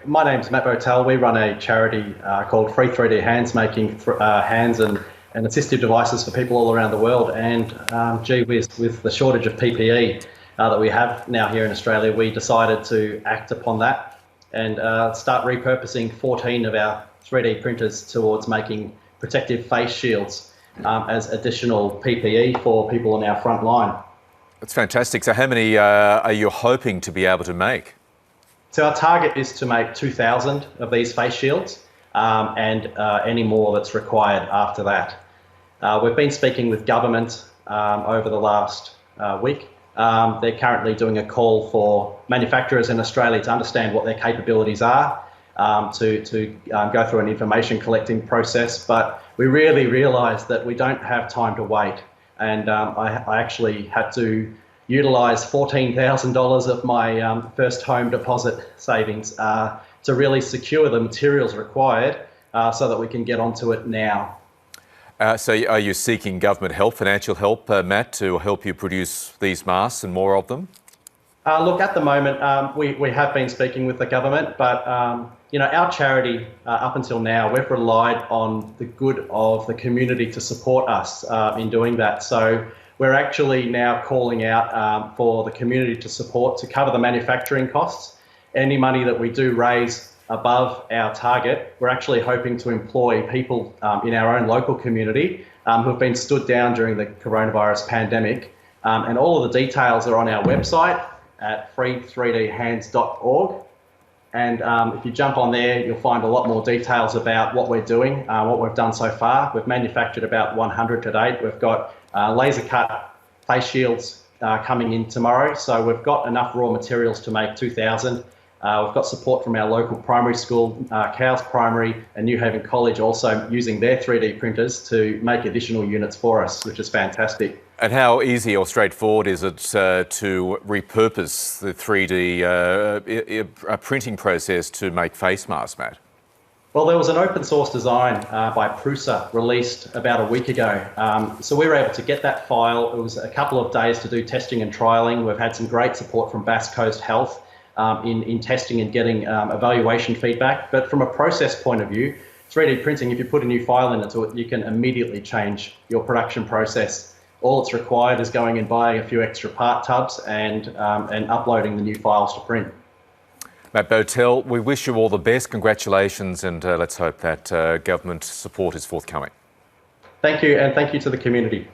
My name's Matt Botel. We run a charity called Free 3D Hands, making hands and assistive devices for people all around the world. And gee whiz, with the shortage of PPE that we have now here in Australia, we decided to act upon that and start repurposing 14 of our 3D printers towards making protective face shields as additional PPE for people on our front line. That's fantastic. So how many are you hoping to be able to make? So our target is to make 2,000 of these face shields and any more that's required after that. We've been speaking with government over the last week. They're currently doing a call for manufacturers in Australia to understand what their capabilities are, to go through an information collecting process. But we really realised that we don't have time to wait. And I actually had to utilise $14,000 of my first home deposit savings to really secure the materials required so that we can get onto it now. So are you seeking government help, financial help, Matt, to help you produce these masks and more of them? Look, at the moment, we have been speaking with the government, but our charity, up until now, we've relied on the good of the community to support us in doing that. So we're actually now calling out for the community to support to cover the manufacturing costs. Any money that we do raise above our target, we're actually hoping to employ people in our own local community who have been stood down during the coronavirus pandemic. And all of the details are on our website at free3dhands.org. And if you jump on there, you'll find a lot more details about what we're doing, what we've done so far. We've manufactured about 100 to date. We've got laser cut face shields coming in tomorrow. So we've got enough raw materials to make 2,000. We've got support from our local primary school, Cowes Primary and New Haven College, also using their 3D printers to make additional units for us, which is fantastic. And how easy or straightforward is it to repurpose the 3D printing process to make face masks, Matt? Well, there was an open source design by Prusa released about a week ago. So we were able to get that file. It was a couple of days to do testing and trialling. We've had some great support from Bass Coast Health in testing and getting evaluation feedback. But from a process point of view, 3D printing, if you put a new file into it, you can immediately change your production process. All it's required is going and buying a few extra part tubs and uploading the new files to print. Matt Botel, we wish you all the best. Congratulations, and let's hope that government support is forthcoming. Thank you, and thank you to the community.